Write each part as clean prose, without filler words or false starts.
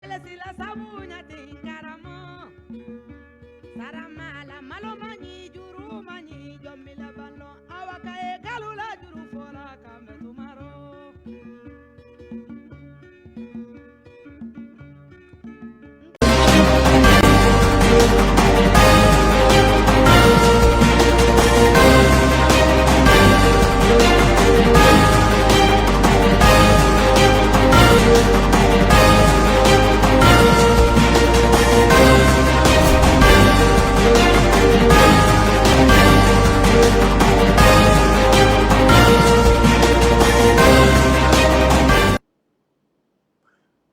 Sila sabunya tingkaramo Saramala malomani juru mani jomila balo awaka e galula juru fola kambe tumaro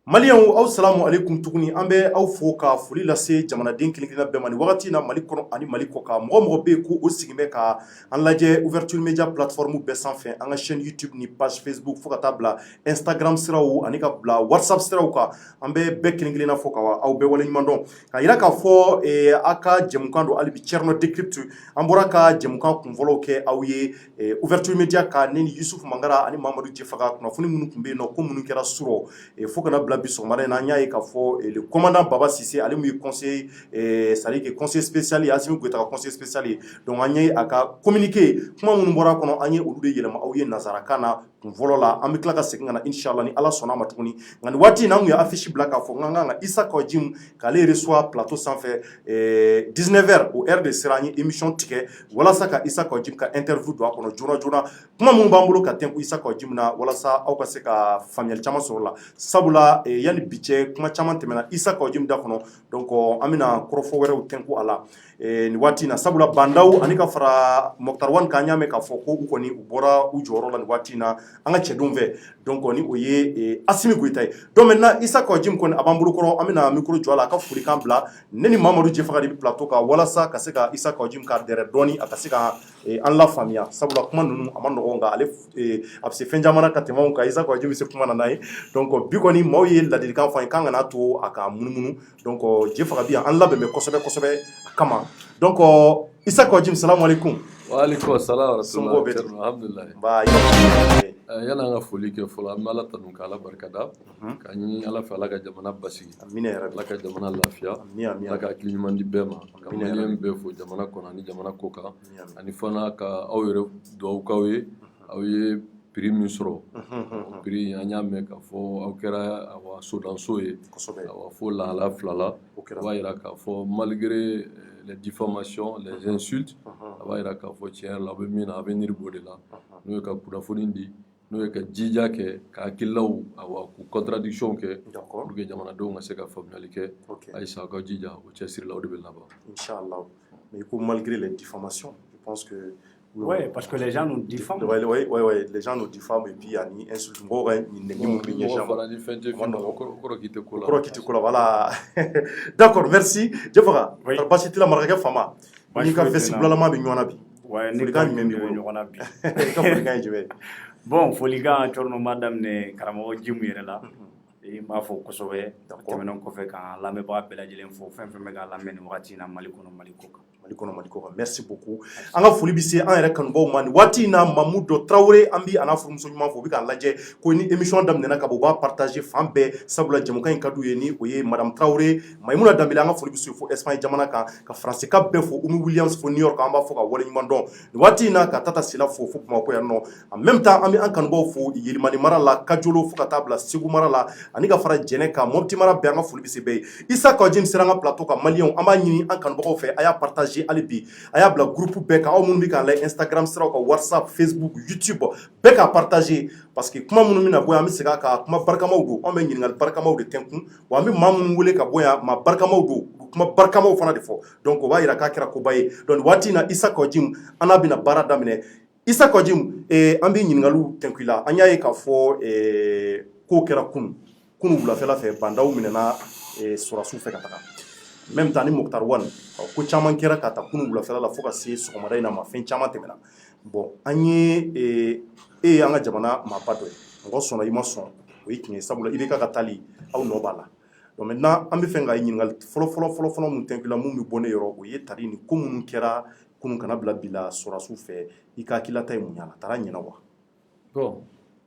Maliens aw salamu alaikum tuguni an bɛ aw fo ka foli lase jamanaden kelen-kelenna bɛɛ ma nin wagati na Mali kɔnɔ ani Mali kɔ kan mɔgɔ bɛ ko o sigin bɛ ka an lajɛ ouverture media plateforme bɛɛ sanfɛ an ka chaîne YouTube ni page Facebook fo ka taa bila Instagram siraw ani ka bila WhatsApp siraw kan an bɛ bɛɛ kelen-kelenna fo ka aw bɛɛ waleɲuman dɔn ka yira k'a fɔ a ka jɛmukan don hali bi Thierno Decrypte an bɔra ka jɛmukan kunfɔlɔw kɛ aw ye ouverture media ka ne ni Yusuf Mangara ani Mamadu Jefaga kunnafoni minnu tun bɛ yen nɔ ko minnu kɛra surɔ fo kana bila bi sɔgɔmada in na an y'a ye k'a fɔ le commandant Baba Sise ale min ye conseiller c'est-à-dire que conseiller spécial ye Asimi Goyita ka conseiller spécial ye donc an ye a ka communiqué kuma minnu bɔra a kɔnɔ an ye olu de yɛlɛma aw ye nanzarakan na kunfɔlɔ la an bɛ tila ka segin ka na inchallah ni Ala sɔnna ma tuguni nka nin waati in na an kun ye affiche bila k'a fɔ n kan ka Isa Kɔjim k'ale reçoit plateau sanfɛ 19h o heure de sera an ye émission tigɛ walasa ka Isa Kɔjim ka interview don a kɔnɔ joona joona kuma minnu b'an bolo ka tɛnku Isa Kɔjim na walasa aw ka se ka faamuyali caman sɔrɔ la sabula yanni bi cɛ kuma caman tɛmɛna Isa Kɔjim da kɔnɔ donc an bɛna kɔrɔfɔ wɛrɛw tɛnku a la nin waati in na sabula Bandaw ani ka fara Mɔkutari Wani kan an y'a mɛn k'a fɔ ko u kɔni u bɔra u jɔyɔrɔ la nin waati in na an ka cɛdenw fɛ donc ni o ye Asimi Goyita ye donc maintenant Isa Kɔjim kɔni a b'an bolo kɔrɔ an bɛna micro jɔ a la a ka folikan bila ne ni Mamadu Jefaga de bɛ plateau kan walasa ka se ka Isa Kɔjim ka dɛrɛ dɔɔni a ka se ka an lafaamuya sabula kuma ninnu a ma nɔgɔn nka ale a bɛ se fɛn caman na ka tɛmɛ anw kan Isa Kɔjim bɛ se kuma na n'a ye donc bi kɔni maaw ye ladilikan fɔ an ye k'an kana to a ka munumunu donc Jefaga bi yan an labɛn bɛ kosɛbɛ kosɛbɛ a kama donc Isa Kɔjim salamu alaikum. Waalaikum salam wa rahmatullahi alhamdulillah. Yana an ka foli kɛ fɔlɔ an bɛ Ala tanu k'Ala barikada ka ɲini Ala fɛ Ala ka jamana basigi Ala ka jamana lafiya Ala ka hakili ɲuman di bɛɛ ma ka maliyɛn bɛɛ fo jamana kɔnɔ ani jamana kɔ kan ani fana ka aw yɛrɛ dugawu k'aw ye aw ye prix min sɔrɔ prix an y'a mɛn k'a fɔ aw kɛra awa sodanso ye awa fo lahala fila la o b'a jira k'a fɔ malgré les diffamations les insultes a b'a jira k'a fɔ tiɲɛ yɛrɛ la aw bɛ min na avenir b'o de la n'o ye ka kunnafoni di n'o ye ka jija kɛ ka hakililaw awa k'u contradiction kɛ pour que jamanadenw ka se ka faamuyali kɛ ayisa aw ka jija o cɛsiri la o de bɛ laban inchallah mais ko malgré les diffamations je pense que oui, parce que les gens nous diffament. Oui, les gens nous diffament et puis il y a ni insulte. Voilà. D'accord, merci. Jefaga, parce que la marque fama. Ni ka festival ma bi ñona bi. Ouais, ni ka ñona bi. Ka folikan jumɛn? Bon, folikan Thierno madame ne karamɔgɔ Jimu yɛrɛ la. I m'a fɔ kosɛbɛ tɛmɛnen kɔfɛ ka lamɛnbaga bɛɛ lajɛlen fo fɛn fɛn bɛ ka lamɛn nin wagati in na Mali kɔnɔ Mali kɔ kan. Mali kɔnɔ merci beaucoup an ka foli bi se an yɛrɛ kanubaw ma nin waati in na Mamudo Traoré an bi a n'a furumuso ɲuman fo u bɛ k'a lajɛ ko ni émission daminɛna ka bɔ u b'a partager fan bɛɛ sabula jɛmukan in ka d'u ye ni o ye madame Traoré Mayimuna Danbele an ka foli bi se fo Espagne jamana kan ka Faransi ka bɛɛ fo Oumou Williams fo New York an b'a fɔ ka waleɲuman dɔn nin waati in na ka Tata Sila fo Bamakɔ yan nɔ en même temps an bɛ an kanubaw fo Yelimani mara la Kajolo fo ka taa bila Segu mara la ani ka fara Jɛnɛ kan Mopti mara bɛɛ an ka foli bi se bɛɛ ye Isa Kɔjim sera an ka plateau kan maliyɛnw an b'a ɲini an kanubagaw fɛ a y'a partager hali bi a y'a bila groupe bɛɛ kan aw minnu bɛ k'an lajɛ Instagram siraw kan WhatsApp Facebook YouTube bɛɛ k'a partager parce que kuma minnu bɛna bɔ yan an bɛ segin a kan kuma barikamaw don anw bɛ ɲininkali barikamaw de tɛnkun wa an bɛ maa minnu wele ka bɔ yan maa barikamaw don kuma barikamaw fana de fɔ donc o b'a jira k'a kɛra koba ye donc waati in na Isa Kɔjim an n'a bɛna baara daminɛ Isa Kɔjim an bɛ ɲininkaliw tɛnku i la an y'a ye k'a fɔ kow kɛra kunun wulafɛla fɛ Bandaw minɛna sɔrɔdasiw fɛ ka taga même temps ni Mɔkutari Wani ko caman kɛra ka ta kunun wulafɛla la fo ka se sɔgɔmada in na ma fɛn caman tɛmɛna bon an ye ye an ka jamana maaba dɔ ye mɔgɔ sɔnna i ma sɔn o ye tiɲɛ ye sabula IBK ka taali aw nɔ b'a la donc maintenant an bɛ fɛ ka ɲininkali fɔlɔ mun tɛnku i la mun bɛ bɔ ne yɔrɔ o ye tari ni ko minnu kɛra kunun kana bila bi la sɔrɔdasiw fɛ i ka hakililata ye mun ye a la a taara ɲɛna wa bon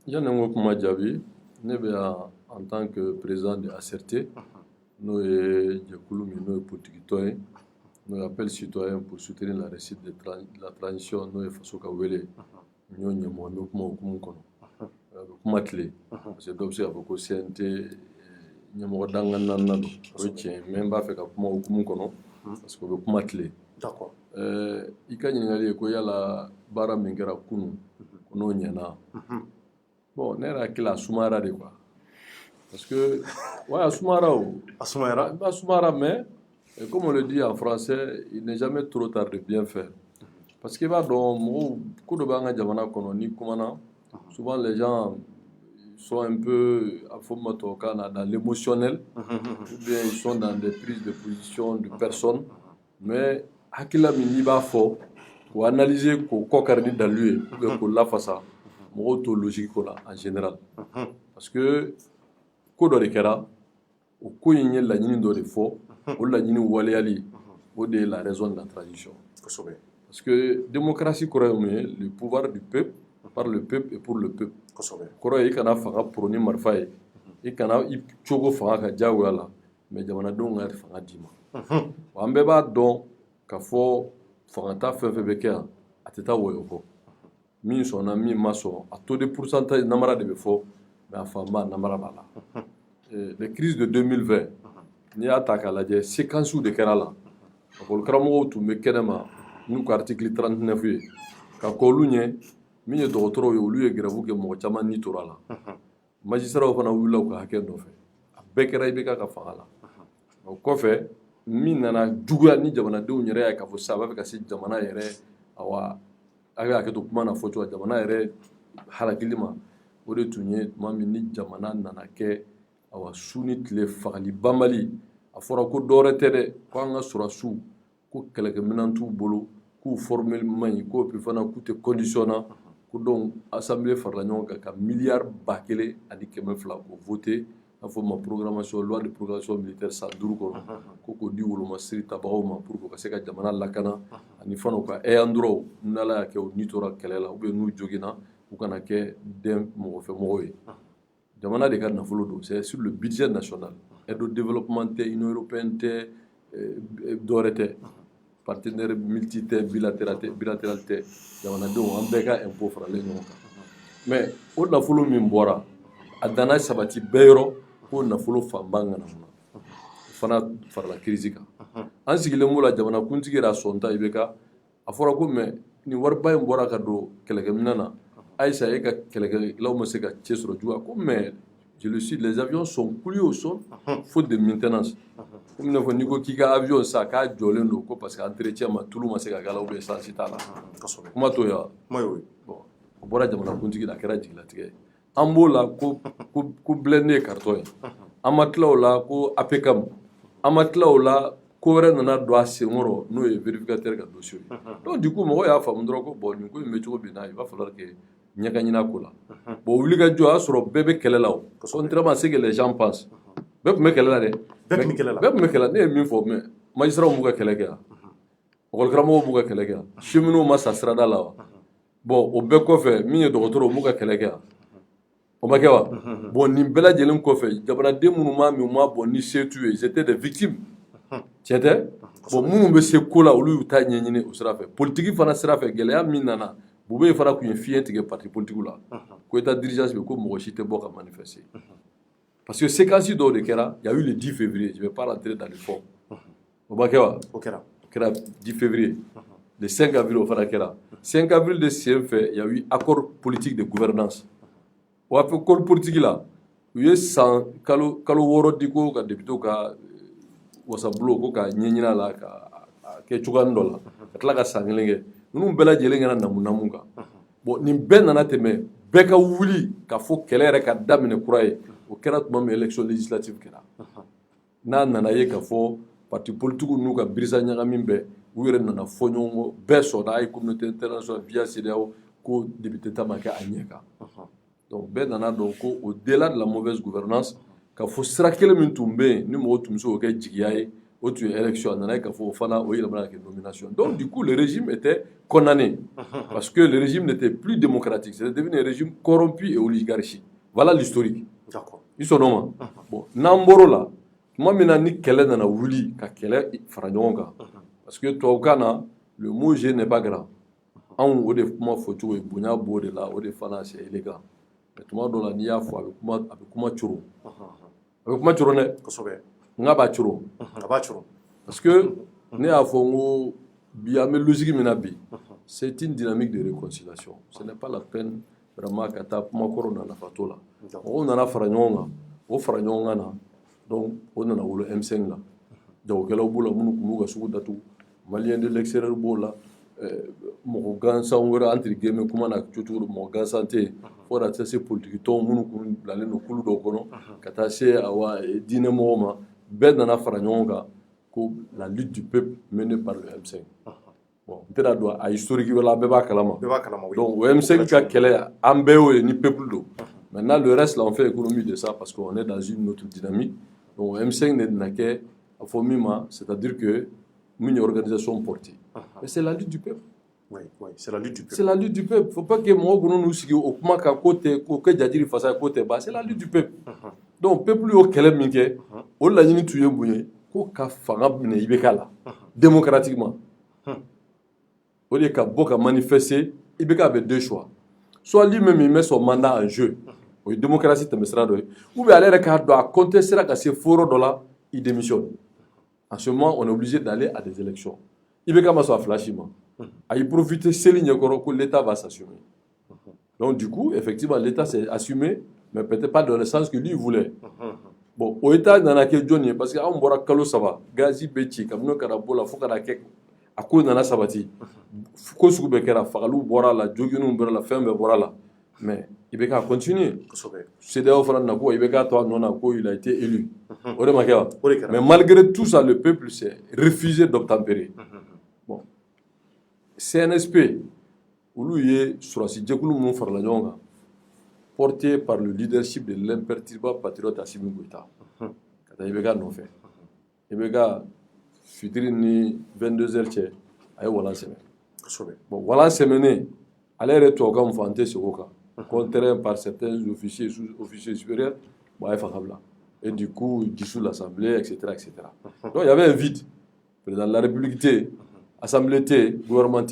yanni n ko kuma jaabi ne bɛ en tant que président de ACRT, nous et Djakouloumi, nous et Poutikitoye, nous appelons citoyens pour soutenir la réussite de la transition, nous et Fasoka Wele, nous sommes kuma tile parce que dɔw bɛ se k'a fɔ ko CNT ɲɛmɔgɔ danganinan don o ye tiɲɛ mais n b'a fɛ ka kuma hukumu kɔnɔ parce que o bɛ kuma tile i ka ɲininkali ye ko yala baara min kɛra kunun ko n'o ɲɛna bon ne yɛrɛ hakili a sumayara de quoi parce que ouais a sumayara o a sumayara mais comme on le dit en français il n'est jamais trop tard de bien faire parce que i b'a dɔn mɔgɔw ko dɔ b'an ka jamana kɔnɔ ni kumana souvent les gens sont un peu dans l'émotionnel ou bien ils sont dans des prises de position de personnes mais hakila min b'a fɔ pour analyser ko kɔkari ni dalu ye ou bien ko lafasa mɔgɔw to logique ko la en général parce que ko dɔ de kɛra o ko in ye laɲini dɔ de fɔ o laɲini waleyali o de ye la raison de la transition parce que démocratie kɔrɔ ye mun ye le pouvoir du peuple par le peuple et pour le peuple. Kɔrɔ ye i kana fanga poro ni marifa ye i kana i cogo fanga ka diyagoya la mais jamanadenw ka fanga d'i ma wa an bɛɛ b'a dɔn k'a fɔ fangata fɛn fɛn bɛ kɛ yan a tɛ taa wɔyɔ kɔ min sɔnna min ma sɔn a taux de pourcentage namara de bɛ fɔ mais a fanba namara b'a la les crises de 2020 n'i y'a ta k'a lajɛ séquences de kɛra la lakɔlikaramɔgɔw tun bɛ kɛnɛma n'u ka article 39 ye ka k'olu ɲɛ min ye dɔgɔtɔrɔw ye olu ye grève kɛ mɔgɔ caman ni tora la magistraw fana wulila u ka hakɛ nɔfɛ a bɛɛ kɛra IBK ka fanga la o kɔfɛ min nana juguya ni jamanadenw yɛrɛ y'a k'a fɔ sisan a b'a fɛ ka se jamana yɛrɛ awa a bɛ hakɛ to kuma na fɔ cogo jamana yɛrɛ halakili ma o de tun ye tuma min ni jamana nana kɛ awa su ni tile fagali banbali a fɔra ko dɔwɛrɛ tɛ dɛ ko an ka sɔrɔsiw ko kɛlɛkɛminɛn t'u bolo k'u formel man ɲi k'o puis fana k'u tɛ condition na ko donc assemblée farala ɲɔgɔn kan ka miliyari 1,200 ko voté n'a fɔ ma programmation loi de programmation militaire san 5 kɔnɔ ko k'o di wolomasiri tabagaw ma pour que u ka se ka jamana lakana ani fana u ka ayant droit n'ala y'a kɛ u ni tora kɛlɛ la ou bien n'u joginna u kana kɛ den mɔgɔfɛ mɔgɔw ye jamana de ka nafolo don c'est sur le budget national aide au développement tɛ union européenne tɛ dɔwɛrɛ tɛ partenaire multi tɛ bilatéral tɛ jamanadenw an bɛɛ ka impôt faralen ɲɔgɔn kan mais o nafolo min bɔra a danna sabati bɛɛ yɔrɔ ko nafolo fanba ŋanamuna o fana farala crise kan an sigilen b'o la jamanakuntigi yɛrɛ a sɔnta IBK a fɔra ko mais nin wariba in bɔra ka don kɛlɛkɛminɛn na ayisa e ka kɛlɛkɛlaw ma se ka cɛ sɔrɔ juguya ko mais je le suis les avions sont coulés au sol faute de maintenance comme ne fɔ n'i ko k'i ka avion sa k'a jɔlen don ko parce que entretien ma tulu ma se ka k'a la ou bien essence t'a la kuma t'o ye wa bon o bɔra jamanakuntigi la a kɛra jigilatigɛ ye an b'o la ko blende ye carton ye an ma tila o la ko APCAM an ma tila o la ko wɛrɛ nana don a senkɔrɔ n'o ye vérificateur ka dossier ye donc du coup mɔgɔw y'a faamu dɔrɔn ko bon nin ko in bɛ cogo min na il va falloir que ɲɛ ka ɲin'a ko la bon wuli ka jɔ a y'a sɔrɔ bɛɛ bɛ kɛlɛ la o contrairement à ce que les gens pensent bɛɛ tun bɛ kɛlɛ la dɛ bɛɛ tun bɛ kɛlɛ la ne ye min fɔ mais magistrats b'u ka kɛlɛ kɛ yan ɔkɔlikaramɔgɔw b'u ka kɛlɛ kɛ yan cheminots ma sa sirada la wa bon o bɛɛ kɔfɛ min ye dɔgɔtɔrɔw b'u ka kɛlɛ kɛ yan o ma kɛ wa bon nin bɛɛ lajɛlen kɔfɛ jamanaden minnu m'a min u m'a bɔ ni se t'u ye ils étaient des victimes tiɲɛ tɛ bon minnu bɛ se ko la olu y'u ta ɲɛɲini o sira fɛ politique fana sira fɛ gɛlɛya min nana Boubé fana kun ye fiɲɛ tigɛ parti politique la ko état d'urgence bɛ ko mɔgɔ si tɛ bɔ ka manifester parce que séquence dɔw de kɛra il y a eu le 10 février je vais pas rentrer dans le fond o ma kɛ wa o kɛra 10 février le 5 avril o fana kɛra 5 avril de sen fɛ il y a eu accord politique de gouvernance o accord politique la u ye kalo 6 di ko ka député ka wasabulo ko ka ɲɛɲin'a la ka kɛ cogoyanin dɔ la ka tila ka san kelen kɛ ninnu bɛɛ lajɛlen kɛra namu kan bon nin bɛɛ nana tɛmɛ bɛɛ ka wuli ka fɔ kɛlɛ yɛrɛ ka daminɛ kura ye o kɛra tuma min élection législative kɛra n'a nana ye ka fɔ parti politique n'u ka birisa ɲagami bɛɛ u yɛrɛ nana fɔ ɲɔgɔn kɔ bɛɛ sɔnna a ye communauté internationale via CEDEAO ko député ta ma kɛ a ɲɛ kan donc bɛɛ nana dɔn ko au delà de la mauvaise gouvernance ka fɔ sira kelen min tun bɛ yen ni mɔgɔw tun bɛ se k'o kɛ jigiya ye o tun ye élection a nana ye k'a fɔ o fana o yɛlɛmana ka kɛ nomination donc du coup le régime était condamné parce que le régime n'était plus démocratique c'était devenu un régime corrompu et oligarchique voilà l'historique i sɔnna o ma bon n'an bɔr'o la tuma min na ni kɛlɛ nana wuli ka kɛlɛ fara ɲɔgɔn kan parce que tubabukan na le mot G n'est pas grand anw o de kuma fɔ cogo ye bonya b'o de la o de fana c'est élégant mais tuma dɔ la n'i y'a fɔ a bɛ kuma coro a bɛ kuma coro dɛ kosɛbɛ n k'a b'a coro a b'a coro parce que ne y'a fɔ n ko bi an bɛ logique min na bi c'est une dynamique de réconciliation ce n'est pas la peine vraiment ka taa kuma kɔrɔ na nafa t'o la mɔgɔw nana fara ɲɔgɔn kan o fara ɲɔgɔn kan na donc o nana wolo M5 la jagokɛlaw b'o la minnu tun b'u ka sugu datugu maliyɛn de l'extérieur b'o la mɔgɔ gansan wɛrɛ entre guillemets kuma na cogo mɔgɔ gansan tɛ yen fo ka taa se politiki tɔnw minnu kun bilalen don kulu dɔw kɔnɔ ka taa se diinɛ mɔgɔw ma bɛɛ nana fara ɲɔgɔn kan ko la lutte du peuple menée par le M5 bon n tɛna don a historique wɛrɛ la bɛɛ b'a kalama donc o M5 ka kɛlɛ an bɛɛ y'o ye ni peuple don maintenant le reste là on fait économie de ça parce qu'on est dans une autre dynamique donc M5 ne nana kɛ a fɔ min ma c'est-à-dire que min ye organisation portée mais c'est la lutte du peuple. Oui, c'est la lutte du peuple. C'est la lutte du peuple. Il ne faut pas que moi, nous sigi au kuma ka côté, que Djadiri fasse à côté bas. C'est la lutte du peuple. Donc, le peuple au Kelem Minke, on l'a dit tuer Bouye, qu'on ka fanga bine Ibeka démocratiquement. Au lieu qu'à beaucoup manifester, Ibeka avait deux choix. Soit lui-même il met son mandat en jeu, la démocratie ou bien aller à contester à ces forums de là, il démissionne. En ce moment, on est obligé d'aller à des élections. Ibeka m'a soit flashiment. À y profiter, c'est que l'État va s'assumer. Donc, du coup, effectivement, l'État s'est assumé, mais peut-être pas dans le sens que lui voulait. Bon, au État, il y en a qui Johnny, parce que on boit Kalo Sava, Gazi Bechi, comme nous, Karabola, Fokarakek, à cause de la Sabati, Foucault Bekera, Fagalou, Borala, Joginu, Borala, Fembe, Borala. Mais il va continuer. C'est d'ailleurs Franco, il va il a été élu. Mais malgré tout ça, le peuple s'est refusé d'obtempérer. Bon. CNSP, porté par le leadership de l'imperturbable patriote Assimi Goïta. Il y a un fait. Il y a 22h, voilà semaine. Bon, voilà semaine, allez retour comme fanté sur Oka, contraint par certains officiers supérieurs, et du coup, il dissout l'Assemblée, etc., etc. Donc il y avait un vide. Président de la République, Assemblée, gouvernement.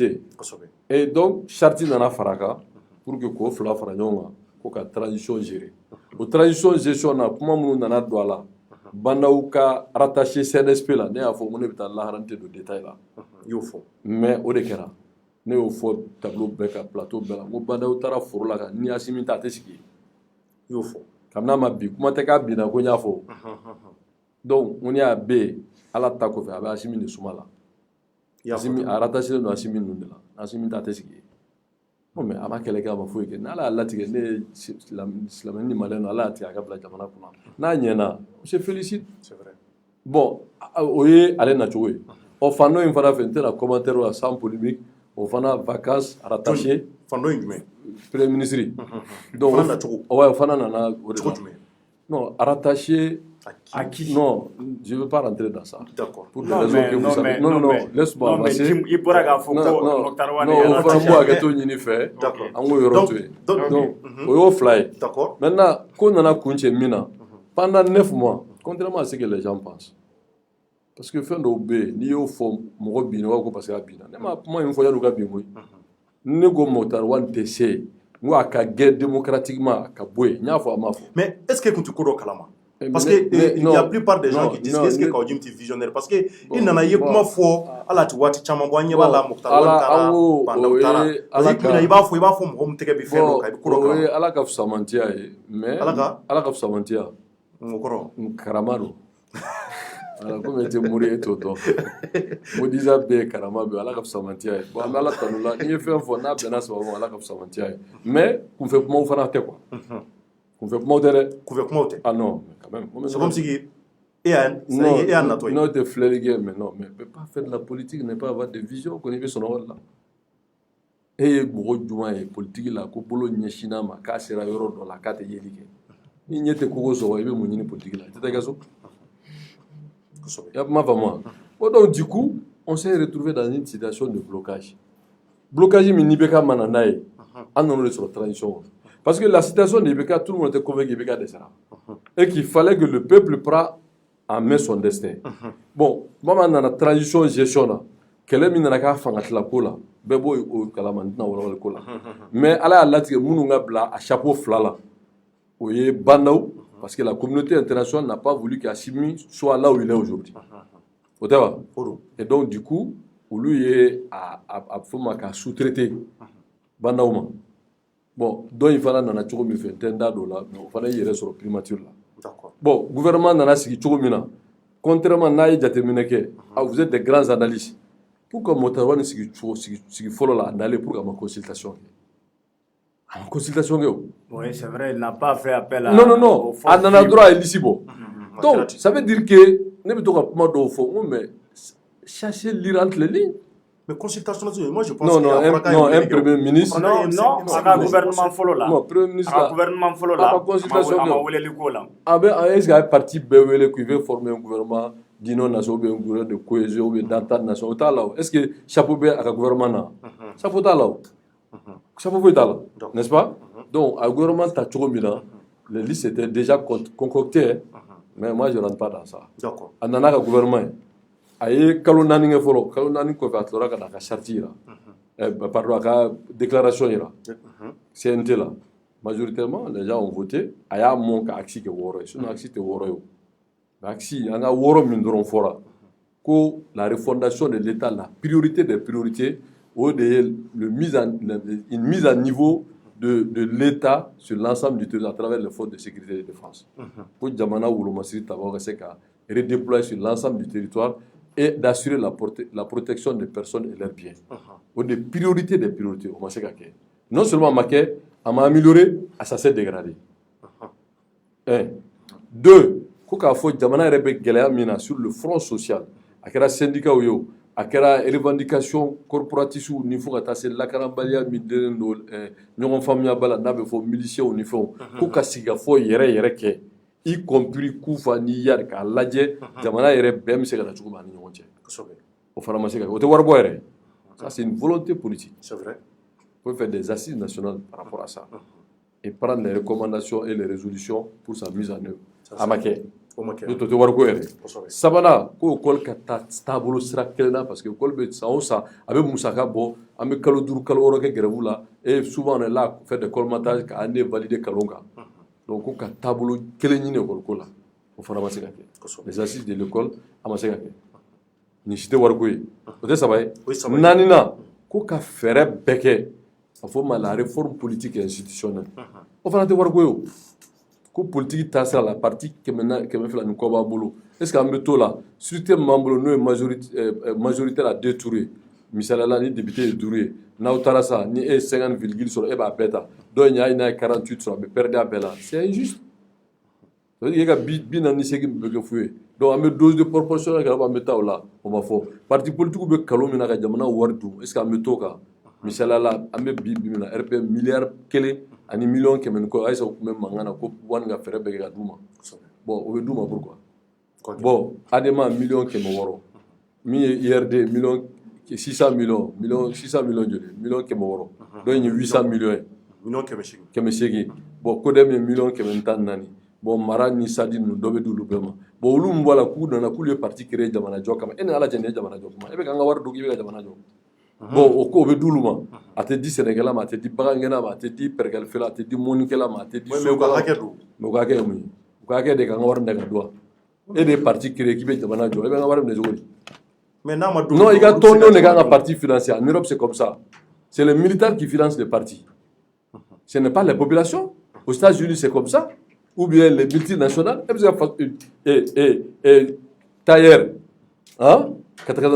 Et donc, Charti Nana Faraka, pour que Kofla Faranyonga, pour que la transition gérée. La transition gestion, on a comment nous nana douala. Bandauka rattaché CNSP là, ne a fait mon état la rentrée de détail là. Mais au décara, ne au fond tableau beka plateau bela. Mo bandau tara forola ka ni asimi ta tesiki. Yo fo. Kamna mabi kuma te ka bina ko nya fo. Donc on y a B ala ta ko fe aba asimi de sumala. Asimi a rattaché no asimi nundela. Asimi ta tesiki. Bon mais ama kele ka ma fo ke na la tige ne islam ni maleno ala ti aga bla jamana kuna. Na nyena, je félicite. C'est vrai. Bon, oye allez na chowe. O fano in fana fente na commentaire à sans polémique, o fana vacances rattaché fano injume premier ministre. Donc ouais, fana na non, rattaché à qui? Non, je ne veux pas rentrer dans ça. D'accord. Pour des raisons que vous savez. Non, laisse-moi avancer. Il pourra faire faux. Non, on va voir que tout n'y fait. D'accord. Donc, on fly. D'accord. Maintenant, quand on a connu Mina, pendant 9 mois, contrairement à ce que les gens pensent, parce que fin d'obé, ni au fond, mon bino, parce que abina. Moi, il me faut y aller au gabino. Nous go motarwan tessé. Nous à guerre démocratiquement à Kaboué. Mais est-ce que tu cours au Kalama? Parce que il y a la plupart des gens qui disent qu'est-ce que Kaoudjim est visionnaire parce que il n'en a eu comment fort à la tuati chamambouanye bala Mokhtar Wantara Azikuna il va faut mon teke bifero kai kuro oui ala ka fusamantia mais ala ka fusamantia ngokoro karamaro ala ko mete muri toto modiza be karamabe ala ka fusamantia bon ala tanula ni fait fo na bena so ala ka fusamantia mais qu'on fait comment fana te quoi qu'on fait comment ah non quand même c'est comme si non te fléguer mais non mais peut pas faire de la politique n'est pas avoir de vision qu'on est son rôle là et beaucoup de politique là ko bolo nyeshina ma ka sera yoro do la kate yelike ni nyete ko zo ibe munyi politique là tete gazo ya ma vraiment donc du coup on s'est retrouvé dans une situation de blocage mi nibeka mananaye anon le sur transition Parce que la situation de Ibeka, tout le monde était convaincu qu'Ibeka descendra. Et qu'il fallait que le peuple prenne en main son destin. Bon, maman dans la transition gestion, quelle est la fangatla kola, bebo au kalamandina ou le kola. Mais à la latte, Moununga bla à chapeau flala. Oui, Bandao, parce que la communauté internationale n'a pas voulu qu'Assimi soit là où il est aujourd'hui. Et donc, du coup, lui est à sous-traiter Bandao. Bon, donc il fallait nana chogo mi fait tenda do la, mais il fallait y aller sur le primature là. D'accord. Bon, gouvernement nana sigi chogo mina. Contrairement na y jatemine ke, vous êtes des grands analystes. Pourquoi Motawa ne sigi follow là d'aller pour ma consultation? En consultation oui, c'est vrai, il n'a pas fait appel à... Non. On a droit à l'ICIBO. Donc, ça veut dire que, ne me toque pas de fond, mais chercher lire entre les lignes. Mais consultation, moi je pense non, un premier ministre. Non, un gouvernement follow là. Non, premier ministre. Un gouvernement follow là. Consultation. Est-ce qu'il y a un parti qui veut former un gouvernement d'union nationale, un gouvernement de cohésion, d'entente nationale? Est-ce que chapeau B a un gouvernement? Chapeau là. Chapeau là, n'est-ce pas? Donc, un gouvernement t'a toujours mis là. Les listes étaient déjà concoctées, mais moi je ne rentre pas dans ça. D'accord. En a un gouvernement. Aye kalonani nge folo kalonani ko fa tlora ka ka charti la pardon ka déclaration là CNT là majoritairement les gens ont voté aya mon ka aksi ke woro sinon aksi te woro yo aksi anga woro min doron fora ko la refondation de l'état la priorité des priorités au de une mise à niveau de l'état sur l'ensemble du territoire à travers les forces de sécurité et de défense pour jamana wulo masiri tabaga seka redéployer sur l'ensemble du territoire et d'assurer la protection des personnes et leurs biens. Au des priorités, on m'a dit. Non seulement on m'a amélioré, ça s'est dégradé. Un. Deux, sur le front social, à quel syndicat ou à quelle revendication corporatiste ou niveau à tasser la carambalia midden non famille bala n'avait fait miliciens au niveau pour qu'à fo yere y compris Koufa ni Yar ka Ladje, Jamana et Bem se la Chouba ni Yonche. Au pharmacien, au Tewarboire. Ça, c'est une volonté politique. C'est vrai. Il faut faire des assises nationales par rapport à ça. Et prendre les recommandations et les résolutions pour sa mise en œuvre. À Maké. De Tewarboire. Sabana, ko kol kata stabolo sira kelena parce que kol be ça avec Moussaka bo, avec Kalodur Kaloro ke grevula et souvent on est là faire des colmatages ka ane valider Kalonga. Donc, on a un tableau qui est là. Les assises de l'école, on a fait. Nishite Wargoui. Peut-être ça va. Nanina, qu'on a fait Beke, la réforme politique et institutionnelle. On va faire Wargoui. Que politique tasse la partie qui me fait la Nukoba Bolo. Est-ce qu'un métaux là, surtout membre nous majoritaire à détruire. Misalala ni député détruire. Nautarasa ni 50, sur Eba Beta. Donc il y a 48 sur la perdre à Bella. C'est injuste. Il y a bien un nisegi me fouet. Donc à me dose de proportion à la méta là, on va faire. Parti politique ou be kalomina ka jamana wardu. Est-ce qu'à me toka? Misalala ame bibina RP milliard kele ani million kemen ko aisa ko même mangana ko wan ga fere be ga duma. Bon, on veut duma pourquoi? Bon, adema million kemen woro. Mi IRD million 600 millions, 600 millions de millions qui m'ont donc il y a 800 millions. Millions qui me chégui. Bon, kodem millions qui me tant nani. Bon, mara ni sadi nous dobe du lubema. Bon, ulu mbola ku dans la ku le parti créé jamana jokama. Ene ala jende jamana jokama. Ebe kanga war dogi be jamana jok. Bon, oko be duluma. Ate di Sénégal ma, ate di Bagangena ma, ate di Pergal fela, ate di Monikela ma, ate di Soga hakedu. Moga ke mu. Moga de kanga war ndaga doa. Et des partis créés qui be jamana jok. Ebe kanga war ndezori. Non, il y a ton nom dans parti financier. En Europe, c'est comme ça. C'est les militaires qui financent les partis. Ce n'est pas les populations. Aux États-Unis, c'est comme ça. Ou bien les multinationales. Et Tailleur, hein?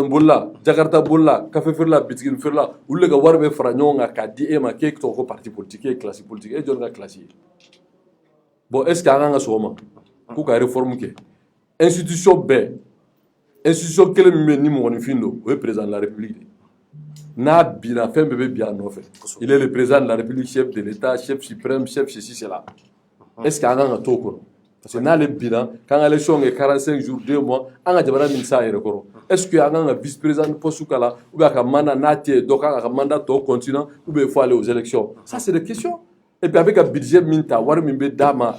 Bolla, Jakarta Bolla, Café Ferla, Bitkin Ferla, ou le Gawarbe Fragnon, à Kadi et ma cake, ton parti politique, et classe politique, et John classique. Bon, est-ce qu'il y a un moment où il y a une réforme qui institution B. Institution quelle ni mon findo, le président de la République. N'a bien fait bébé bien fait. Il est le président de la République, chef de l'État, chef suprême, chef ceci cela. Est-ce qu'il y a un taux? Parce que dans le bilan, quand l'élection est 45 jours, 2 mois, on a déjà mis ça et record. Est-ce qu'il y a un vice-président Posukala ou bien un mandat naté, donc un mandat au continent ou bien il faut aller aux élections? Ça c'est des questions. Et puis avec un budget minta, war min be dama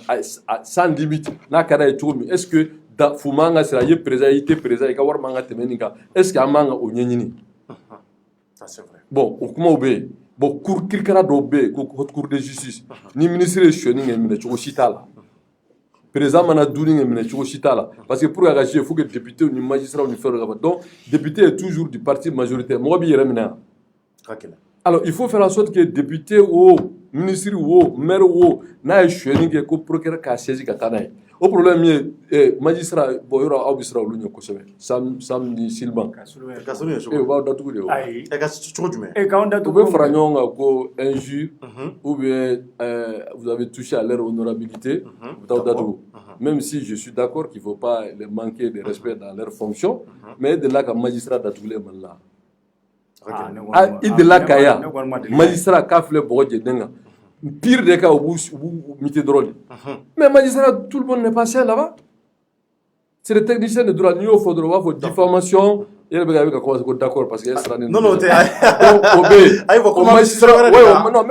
sans limite. Na kada e tumi. Est-ce que da fumanga sera ye président, ite président e ka war manga temeninga. Est-ce que amanga o nyenyini? Ça c'est vrai. Bon, o kuma obe. Bon, cour kirkara do be, cour de justice. Ni ministre e shoni ngemine choko shitala. Président mana duni ngemine choko shitala. Parce que pour engager, il faut que député ou ni magistrat ou ni faire le travail. Donc, député est toujours du parti majoritaire. Moi bi yeremina. Alors, il faut faire en sorte que député ou ministre ou maire ou n'a choisi que ko procureur ka saisi ka tanay. Au problème est magistrat boyora abisra lu ñoko sebe. Sam ni Silban. Ka sunu E ba datu de. E ka cogo jumɛn? E ka on datu ko fara ñonga ko injure ou bien vous avez touché à leur honorabilité. Même si je suis d'accord qu'il ne faut pas les manquer de respect dans leurs fonctions, mais de là que magistrat datu le man là. Il de la kaya magistrat ka filɛ bɔgɔ jɛdenga pire de cas au mité drôle mais magistrat tout le monde n'est pas sain là-bas. C'est les techniciens de droit niveau faut droit faut diffamation il y a commencer d'accord parce que non non au magistrat non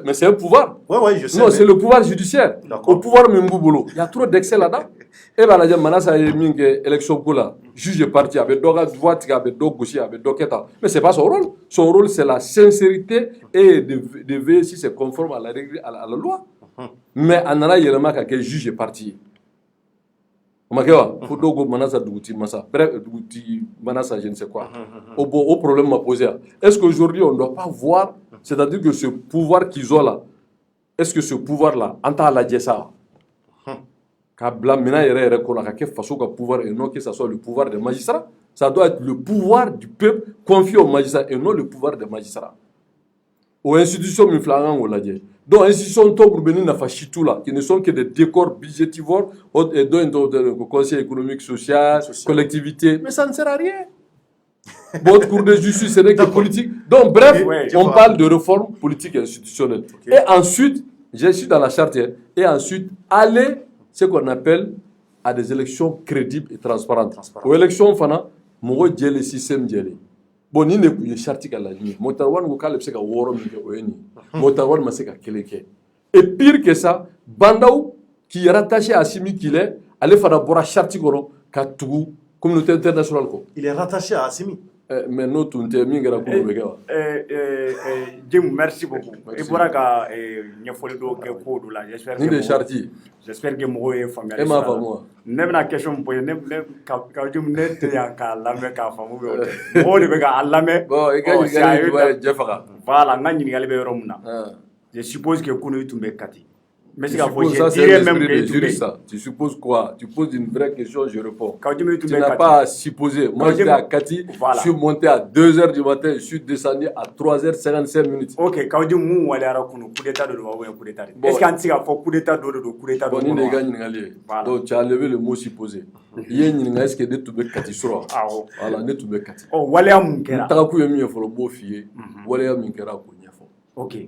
mais c'est un pouvoir. Ouais je sais. Non c'est le pouvoir judiciaire. Au pouvoir Mimbouboulou il y a trop d'excès là-dedans. Et bien, la manasa est mingue élection pour la juge parti avec doga droite avec doga gauche avec doga keta. Mais c'est pas son rôle. Son rôle c'est la sincérité et de veiller si c'est conforme à la règle à la loi. Mais en allant il y a le mec qui juge parti. On m'a dit faut dogo manasa douti masa. Bref douti manasa je ne sais quoi. Au problème m'a posé. Est-ce qu'aujourd'hui on ne doit pas voir, c'est-à-dire que ce pouvoir qu'ils ont là, est-ce que ce pouvoir là, anta la jessa ka bla mina yɛrɛ ko la ka kɛ faso ka pouvoir et non que ça soit le pouvoir des magistrats. Ça doit être le pouvoir du peuple confié aux magistrats et non le pouvoir des magistrats. Aux institutions min filɛ an kan k'o lajɛ. Donc institutions tɔ minnu bɛ ni nafa si t'u la qui ne sont que des décors budgétivores et dont le conseil économique social, collectivité, mais ça ne sert à rien. Votre cour de justice ce n'est que politique. Donc bref, on parle de réforme politique et institutionnelle. Et ensuite, je suis dans la charte, et ensuite aller ce qu'on appelle à des élections crédibles et transparentes. Aux élections, fana, mogo djeli système djeli. Bon, ni ne kuye charte ka la ni. Motarwan ko kale se ka woro mi ke oyeni. Motarwan ma se ka keleke. Et pire que ça, Bandao qui est rattaché à Assimi qu'il est, allez faire d'abord à charte koro ka tugu communauté internationale ko. Il est rattaché à Assimi. Mais non, tout est mis à Jim, merci beaucoup. Et voilà que j'espère que moi et famille. Et ma femme. Même la question pour ne quand Jim net ya ka la me ka famu be. Mo de be ka la me. Bon, et quand il va Jeffara. Voilà, ngani ni galbe romna. Je suppose que kuno itumbe kati. Mais c'est ça, c'est l'esprit des juristes, ça. Tu supposes quoi? Tu poses une vraie question, je réponds. Tu n'as pas à supposer. Moi, j'étais à Kati, je suis monté à 2h du matin, je suis descendu à 3h55 minutes. Ok, quand tu mou wala ra kunu coup d'état de loi ou coup d'état. Est-ce qu'on t'a fait coup d'état de coup d'état de loi? Bon, ni gars ni donc tu as levé le mot supposé. Hier ni est-ce que de tout be Kati sura. Voilà, ne tout be Kati. Oh, wala mun kera. Ta ku yemi fo lo bo fié. Wala mun kera ko nyafo. Ok.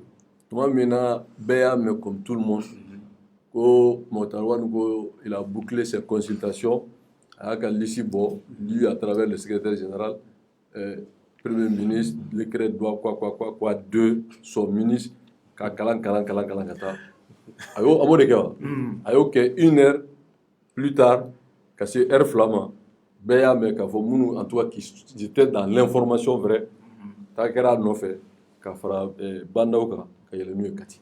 Moi maintenant, Béa, mais comme tout le monde, il a bouclé ses consultations avec lui à travers le secrétaire général, premier ministre, le décret doit quoi, deux, son ministre, une heure plus tard, quand c'est Air Flamand, Béa, mais en tout cas, qui était dans l'information vraie, Takera n'a fait, qu'a fait Bandauka, qu'il est mieux Kati.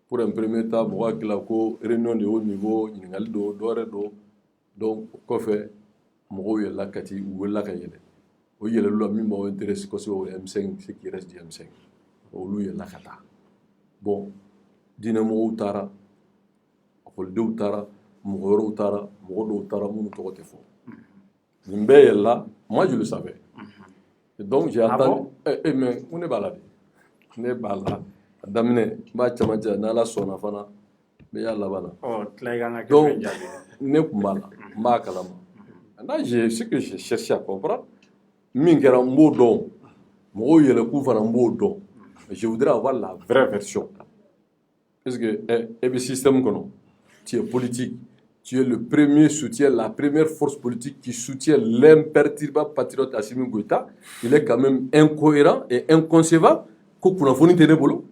Pour un premier temps, moi, qui la réunion de haut niveau, il y a donc, quoi fait, moi, il y a la Kati, ou la Kayele. Il y a le loi, même au intérêt, c'est au M5, ce qui reste du M5. Ou lui, il y a la Kata. Bon, Dynamo Outara, Akolde Outara, Mouro Outara, Mouro Outara, mon tour de fond. Nimbe est là, moi, je le savais. Et donc, j'ai entendu. Mais on est baladé. On est baladé. Damine, ba chamaja nala sona fana be ya labana. Oh, tlaiganga donc ne kumala ma kalama. Là ce que j'ai cherché à comprendre, mingera mbodo, mo yele ku fana mbodo. Je voudrais avoir la vraie version. Parce que le système kono, tu es politique, tu es le premier soutien, la première force politique qui soutient l'imperturbable patriote Assimi Goïta, il est quand même incohérent et inconcevable ko kuna foni tene bolo.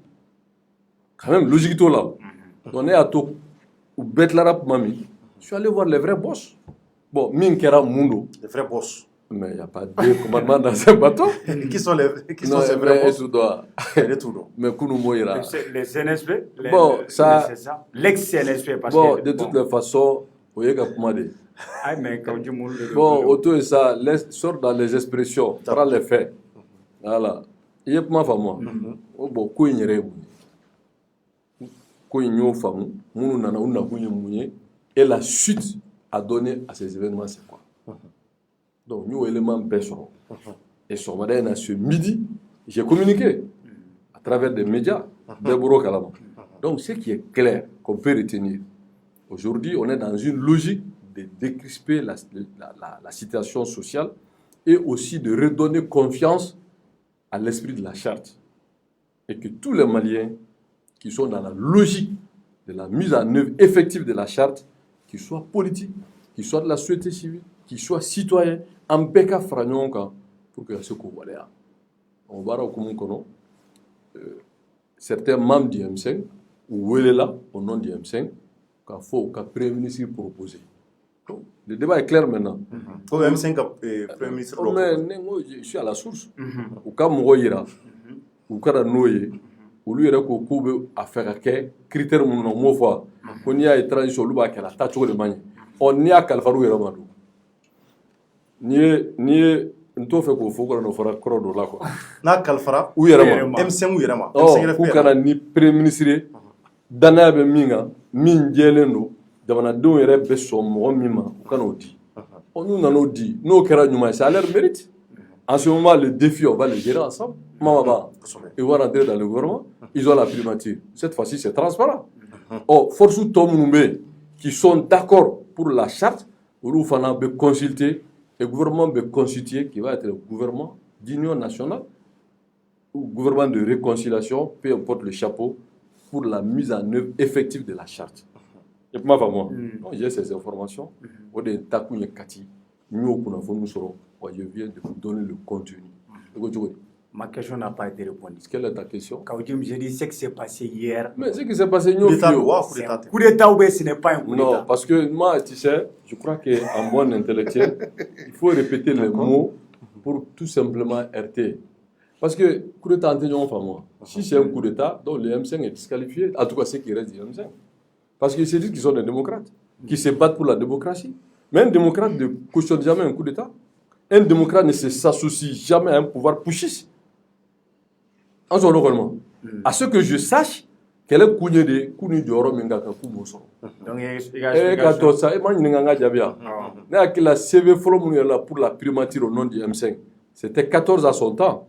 Quand même, logique tout là. On est à tout. Ou bête l'arabe, mami. Je suis allé voir les vrais boss. Bon, Minkera Mundo. Les vrais boss. Mais il n'y a pas de commandement dans un bateau. Qui sont ces vrais boss? Mais Kounou Moïra. Les CNSP. Bon, ça. L'ex-CNSP. Bon, de toutes les façons, vous voyez comment dire. Bon, auto et ça, sort dans les expressions, prends les faits. Voilà. Il y a pas moi. Bon, quoi il y a quoi il y a femme, mon nana on a bouillé et la suite à donner à ces événements c'est quoi? Donc nous éléments personnes. Et sur Madeleine ce midi, j'ai communiqué à travers des médias, des bureaux calama. Donc ce qui est clair qu'on peut retenir, aujourd'hui on est dans une logique de décrisper la situation sociale et aussi de redonner confiance à l'esprit de la charte. Et que tous les Maliens qui sont dans la logique de la mise en œuvre effective de la charte, qu'ils soient politiques, qu'ils soient de la société civile, qu'ils soient citoyens, en péka fragnon pour que ce qu'on voit là. On va voir certains membres du M5 ou là au nom du M5 qu'il faut qu'un Premier ministre propose. Le débat est clair maintenant. Au M5 Premier ministre je suis à la source. Au cas où il y a ou cas noyé ou lui yɛrɛ ko k'u bɛ a fɛ ka kɛ critère minnu na m'o fɔ ko n'i y'a ye transition olu b'a kɛ a taacogo de man ɲɛ n'i y'a kalifa u yɛrɛ ma don n'i ye n t'o fɛ k'o fɔ kɔrɔ fɔra kɔrɔ dɔ la quoi n'a kalifara u yɛrɛ ma M5 u yɛrɛ ma k'u kana ni premier ministre ye danaya bɛ min kan min jɛlen don jamanadenw yɛrɛ bɛ sɔn mɔgɔ min ma u kana o di n'u nana o di n'o kɛra ɲuman ye c'est à leur mérite. En ce moment, le défi, on va le gérer ensemble. Ils vont rentrer dans le gouvernement. Ils ont la primature. Cette fois-ci, c'est transparent. Or, force Tomoumbe qui sont d'accord pour la charte, nous allons consulter. Le gouvernement va constituer, qui va être le gouvernement d'union nationale ou gouvernement de réconciliation, peu importe le chapeau, pour la mise en œuvre effective de la charte. Et pour moi, j'ai ces informations. Je viens de vous donner le contenu. Ma question n'a pas été répondue. Quelle est ta question? J'ai dit ce qui s'est passé hier. Mais ce qui s'est passé hier, coup d'État ou ce n'est pas un coup d'État? Non, parce que moi, tu sais, je crois qu'en bon intellectuel, il faut répéter les mots pour tout simplement RT. Parce que coup d'État, si c'est un coup d'État, donc le M5 est disqualifié. En tout cas, ceux qui restent du M5. Parce qu'ils se disent qu'ils sont des démocrates, qui se battent pour la démocratie. Mais un démocrate ne cautionne jamais un coup d'État. Un démocrate ne s'associe jamais à un pouvoir putschiste. En son normalement. À ce que je sache, quel est le coup de Kouni du Oro Mengaka Koumoso. Donc, il y a ça. Et moi, il y a la CV pour la primature au nom du M5. C'était 14 à son temps.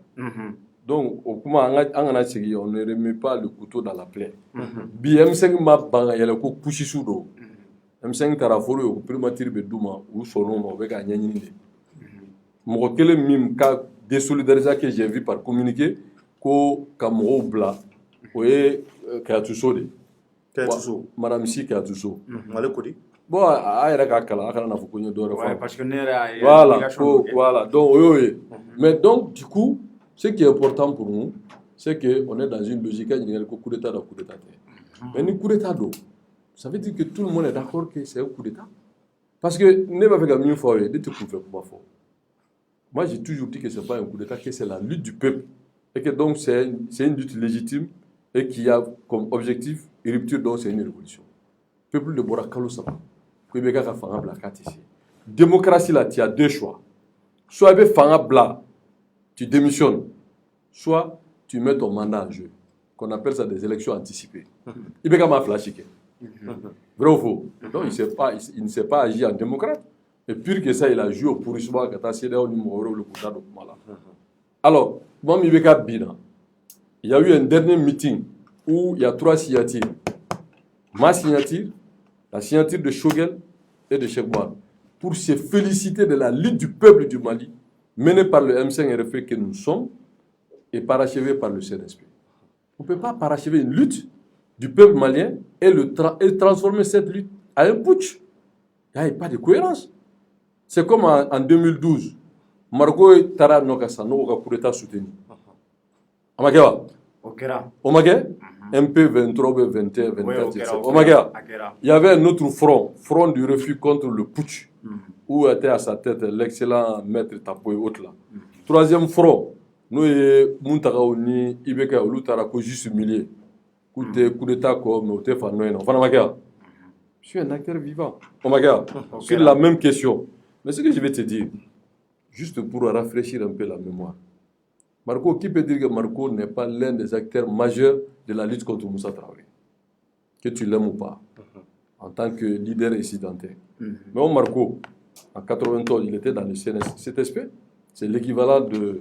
Donc, on ne remet pas le couteau dans la plaie. M5 m'a bangé le coup Pouchisudo. M5 Taraforo, au primature de Douma, ou son nom, avec un yanini. Mɔgɔ kelen min ka désolidarisation que j'ai vu par communiqué ko ka mɔgɔw bila o ye Kayatuso de Kayatuso madame si Kayatuso ale ko di bon a yɛrɛ ka kalan a kana na fɔ ko n ye dɔwɛrɛ fɔ parce que ne yɛrɛ voilà donc o y'o ye mais donc du coup ce qui est important pour nous c'est que on est dans une logique ɲininkali ko coup d'état da coup d'état tɛ mais ni coup d'état don ça veut dire que tout le monde est d'accord que c'est un coup d'état parce que ne b'a fɛ ka min fɔ aw ye ne tɛ kunfɛ kuma fɔ. Moi, j'ai toujours dit que ce n'est pas un coup d'État, que c'est la lutte du peuple. Et que donc, c'est une lutte légitime et qui a comme objectif une rupture, donc c'est une révolution. Le peuple de Borakalo Sama, démocratie, là, tu as deux choix. Soit tu démissionnes, soit tu mets ton mandat en jeu, qu'on appelle ça des élections anticipées. Il y a flashy. Vrai ou faux? Donc, il ne s'est pas agi en démocrate. Et pire que ça, il a joué au pourrissement alors, il y a eu un dernier meeting où il y a 3 signatures. Ma signature, la signature de Shogel et de Cheikh Ouad, pour se féliciter de la lutte du peuple du Mali, menée par le M5 RFE que nous sommes et parachevée par le CNSP. On ne peut pas parachever une lutte du peuple malien et transformer cette lutte à un putsch. Il n'y a pas de cohérence. C'est comme en 2012, Margot Tara Nokasa, Noka coup d'État soutenu. Amakewa? Okera. Omake? MP23, 21, 24, il y avait un autre front du refus contre le putsch, où était à sa tête l'excellent maître Tapo et autres là. Troisième front, nous sommes Muntaka ni Ibeka Olutara ko juste milieu. Coup d'état comme au téléphone je suis un acteur vivant. Sur la même question. Mais ce que je vais te dire, juste pour rafraîchir un peu la mémoire. Marco, qui peut dire que Marco n'est pas l'un des acteurs majeurs de la lutte contre Moussa Traoré? Que tu l'aimes ou pas, en tant que leader incidenté. Mais Marco, en 91, il était dans le CNSP. C'est l'équivalent de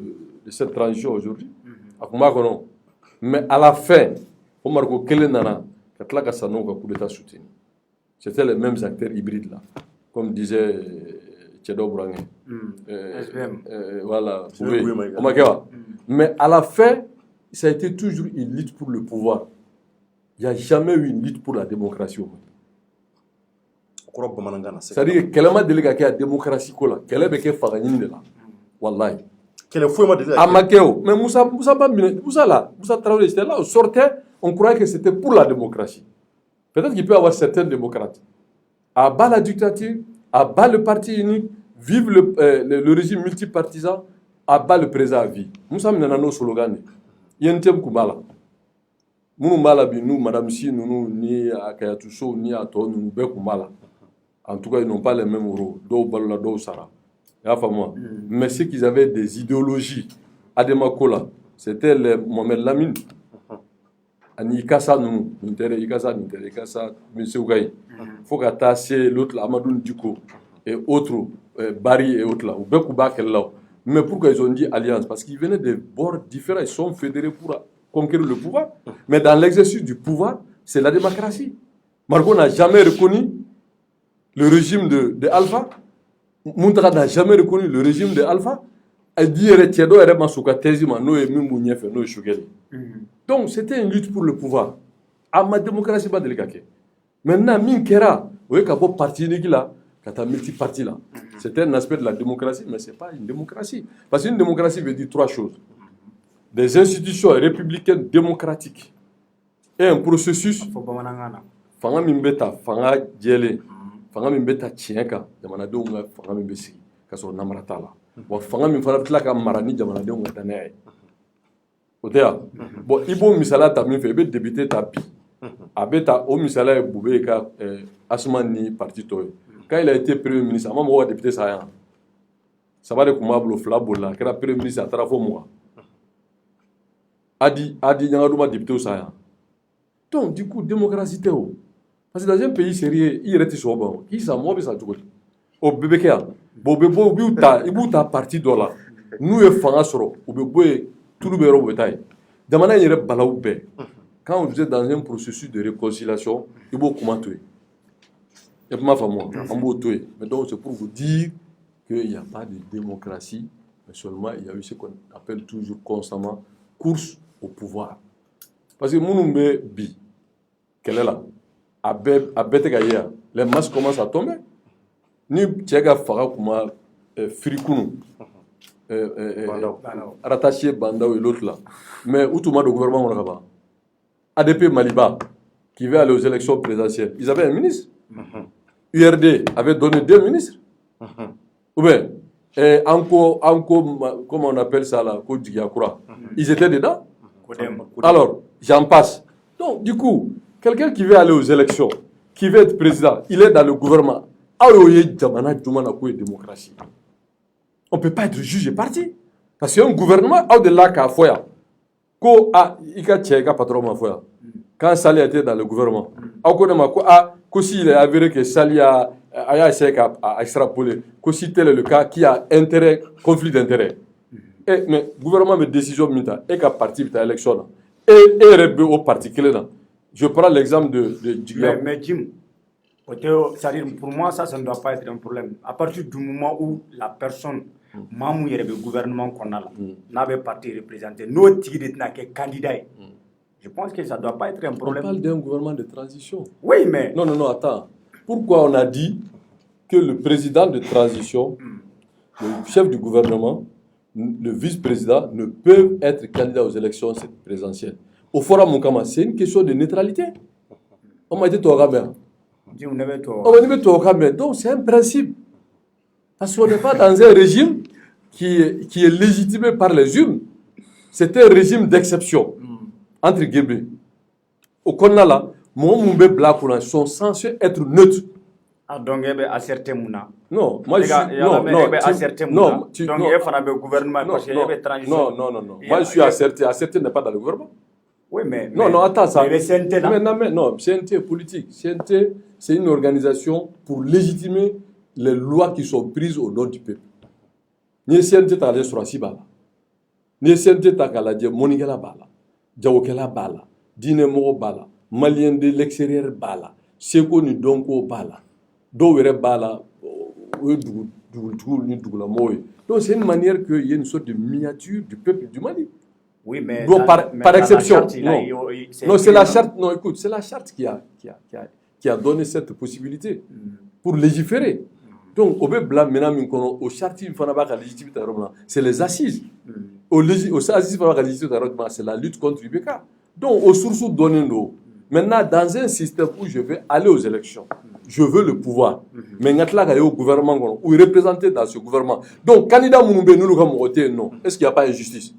cette transition aujourd'hui. Mais à la fin, Marco, quel est Nana? C'était les mêmes acteurs hybrides là. Comme disait Tchedo Brangé. Voilà. Mais à la fin, ça a été toujours une lutte pour le pouvoir. Il n'y a jamais eu une lutte pour la démocratie. C'est-à-dire que la démocratie, Wallahi. Mais Moussa Traoré, c'était là, on sortait, on croyait que c'était pour la démocratie. Peut-être qu'il peut y avoir certains démocrates. À bas la dictature, à bas le parti unique, vive le régime multipartisan, à bas le président à vie. Moussa Minanano slogan. Il y a un thème Koumala. Nous, Madame Si, nous, ni à Kayatousso, ni à Toi, nous, Koumala. En tout cas, ils n'ont pas les mêmes rôles. Do Balola, Do Sara. Mais ceux qui avaient des idéologies, Ademakola, c'était les Mohamed Lamine. Ani Ikasa, nous, Ikasa, M. Ougaï. Il faut qu'attacher l'autre, Amadou Ndiko, et autres, Barry et autres là, ou Bekouba, là. Mais pourquoi ils ont dit alliance? Parce qu'ils venaient de bords différents, ils sont fédérés pour conquérir le pouvoir. Mais dans l'exercice du pouvoir, c'est la démocratie. Marco n'a jamais reconnu le régime de Alpha. Muntaka n'a jamais reconnu le régime de Alpha. Donc c'était une lutte pour le pouvoir. À ma démocratie, pas de l'écaquer. Maintenant, Minkera, vous voyez qu'à vos partis, quand multi-parti là, c'était un aspect de la démocratie, mais ce n'est pas une démocratie. Parce qu'une démocratie veut dire trois choses. Des institutions républicaines démocratiques et un processus. Fanga mimbeta, fanga djele, fanga mimbeta tienka, jamana donga fanga mimbesi, kaso namarata la. Bon, fanga mimfana tlaka marani jamana donga tane. Otea. Bon, ibo misala ta minfe, ibe débuté ta pi. Abeta o misala boube ka Asmani parti toy. Quand il a été premier ministre, avant moi député ça. Ça va de kumablo flabola, que la premier ministre a trafo moi. Adi Nyangadouma député ça. Donc, du coup, démocratie, parce que dans un pays sérieux, il reste sur le banc. Il s'en moque, ça joue. Au bébé, il y a parti de là. Nous, les femmes, au bébé, tout le monde est là. De manière, il y a balaou. Quand vous êtes dans un processus de réconciliation, il faut comment tuer. Il n'y a pas de femme, on tuer. Mais donc, c'est pour vous dire qu'il n'y a pas de démocratie, mais seulement il y a eu ce qu'on appelle toujours constamment course au pouvoir. Parce que Mounoumbe Bi, qu'elle est là, à Betegaya, les masques commencent à tomber. Ni Tchega Fara Kuma Firikounou, rattaché Bandao et l'autre là. Mais où tout le monde au gouvernement, on l'a. ADP Maliba, qui va aller aux élections présidentielles, ils avaient un ministre. URD avait donné 2 ministres. Ou bien, encore, comment on appelle ça là, ils étaient dedans. Alors, j'en passe. Donc, du coup, quelqu'un qui veut aller aux élections, qui veut être président, il est dans le gouvernement. On ne peut pas être juge et parti. Parce qu'un gouvernement, au-delà de foya, quand Sali était dans le gouvernement, s'il est avéré que Sali a essayé à extrapoler, si tel est le cas, qui a intérêt, conflit d'intérêt. Mais le gouvernement a une décision et qu'à partir de l'élection, et au particulier. Je prends l'exemple de Djigla. Mais Jim, pour moi, ça ne doit pas être un problème. À partir du moment où la personne, membre du gouvernement qu'on a là, n'avait pas été représenté, nos tigres n'a que candidat. Je pense que ça ne doit pas être un problème. On parle d'un gouvernement de transition. Oui, mais... Non, attends. Pourquoi on a dit que le président de transition, le chef du gouvernement, le vice-président ne peuvent être candidats aux élections présidentielles? au forum Moukama, c'est une question de neutralité. On m'a dit Touagamé. Donc c'est un principe. Parce qu'on n'est pas dans un régime qui est légitimé par les urnes. C'est un régime d'exception, entre guillemets. Au Konala, Moumbe Blakouna sont censés être neutres. Donc, il y a certains mouna. Non, moi je suis. Non, donc il y a un gouvernement. Non. Moi je suis asserté. Asserté n'est pas dans le gouvernement. Oui, mais. Non, attends ça. Mais CNT, non, CNT politique. CNT, c'est une organisation pour légitimer les lois qui sont prises au nom du peuple. Ni CNT t'as les sur Sibala. Ni CNT t'as qu'à la dire Monigala Bala, Djawokela Bala, Dinemo Bala, Malien de l'extérieur Bala, Seko ni Donko Bala, Dowere Bala, donc c'est une manière qu'il y ait une sorte de miniature du peuple du Mali. Oui, mais donc, par exception, non, c'est la charte. Non, écoute, c'est la charte qui a donné cette possibilité pour légiférer. Donc, au charte, c'est les assises. Aux assises, c'est la lutte contre l'IBK. Donc, aux sources données, maintenant, dans un système où je vais aller aux élections, je veux le pouvoir. Mais il y a au gouvernement, ou représenté dans ce gouvernement. Donc, candidat Mounoumbe, nous, non. Est-ce qu'il n'y a pas injustice?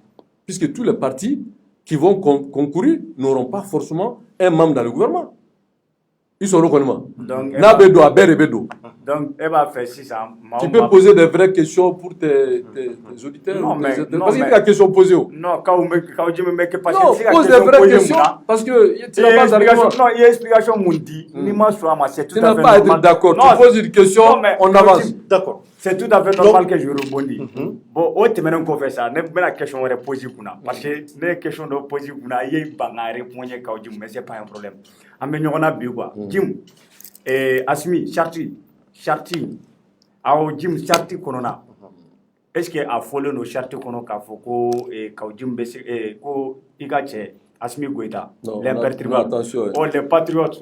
Puisque tous les partis qui vont concourir n'auront pas forcément un membre dans le gouvernement. Ils sont reconnus. Donc, tu peux poser des vraies questions pour tes auditeurs. Non, mais, parce qu'il y a des questions posées. Non, quand je me mets que pas pose des vraies questions. Parce que tu n'as pas d'argument. Non, il y a une explication, Moundi. Tu n'as pas à être d'accord. Tu poses une question, on avance. D'accord. C'est tout à fait normal que je rebondis. Bon, maintenant qu'on fait ça, la question est posée. Parce que les questions sont posées, il y a une réponse, mais ce n'est pas un problème. On a vu quoi. Jim, Asmi, Charti, Jim, Charti, Konona. Est-ce qu'il a fallu nos Charti Konoka Foko et Kaujim Ko Igache, Asmi Goïta, l'imperturbable. Attention. Oh, les patriotes.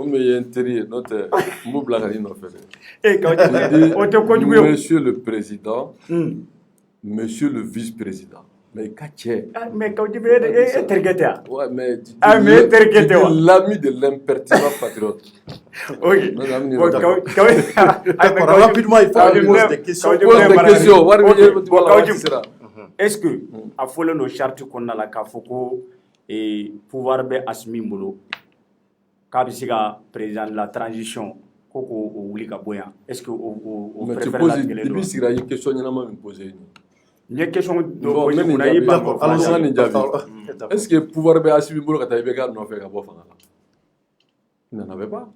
Monsieur le Président, Monsieur le Vice-président. Mais mais quand tu veux ouais, mais l'ami de l'impertinent patriote. Oui. Rapidement, il faut poser des questions. Est-ce que, à folle nos chartes qu'on a la Kafoko et pouvoir be Asmi Mbolo, Kabisiga, président de la transition, Koko ou Wulika Boya, est-ce que vous préférez la télé? Depuis, il y a une question que je vais me poser. Il y a une question est-ce que pouvoir be Asmi Mbolo, quand il y a un il n'en avait pas.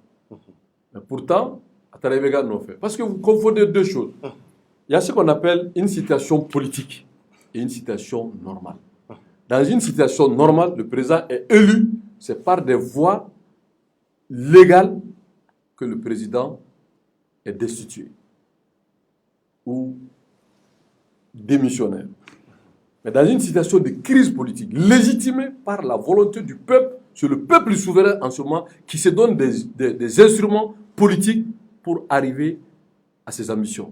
Mais pourtant, Atalebega n'en fait. Parce que vous confondez deux choses. Il y a ce qu'on appelle une situation politique et une situation normale. Dans une situation normale, le président est élu, c'est par des voies légales que le président est destitué ou démissionnaire. Mais dans une situation de crise politique, légitimée par la volonté du peuple, c'est le peuple souverain en ce moment qui se donne des instruments politiques pour arriver à ses ambitions.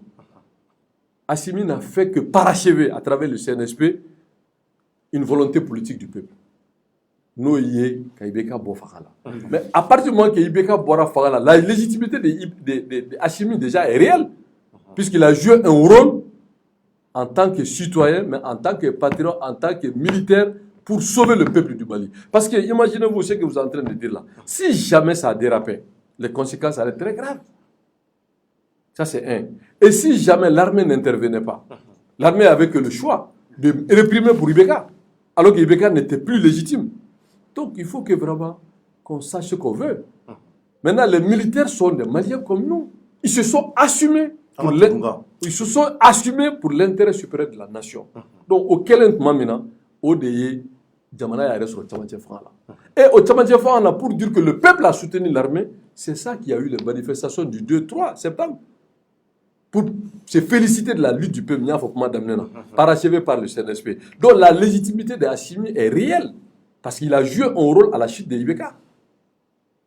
Assimi n'a fait que parachever à travers le CNSP une volonté politique du peuple. Nous y mais à partir du moment que Ibeka Bora Fagala, la légitimité de Assimi déjà est réelle, puisqu'il a joué un rôle en tant que citoyen, mais en tant que patriote, en tant que militaire, pour sauver le peuple du Mali. Parce que imaginez-vous ce que vous êtes en train de dire là. Si jamais ça a dérapé, les conséquences allaient être très graves. Ça c'est un. Et si jamais l'armée n'intervenait pas, l'armée avait que le choix de réprimer pour Ibeka, alors que Ibeka n'était plus légitime. Donc il faut que vraiment qu'on sache ce qu'on veut. Maintenant, les militaires sont des Maliens comme nous. Ils se sont assumés pour l'intérêt supérieur de la nation. Donc, auquel moment, ODE, Djamana a sur et au Tchamadjefana, pour dire que le peuple a soutenu l'armée, c'est ça qui a eu les manifestations du 2-3 septembre. Pour se féliciter de la lutte du peuple, parachevé par le CNSP. Donc, la légitimité de Assimi est réelle. Parce qu'il a joué un rôle à la chute de Ibeka.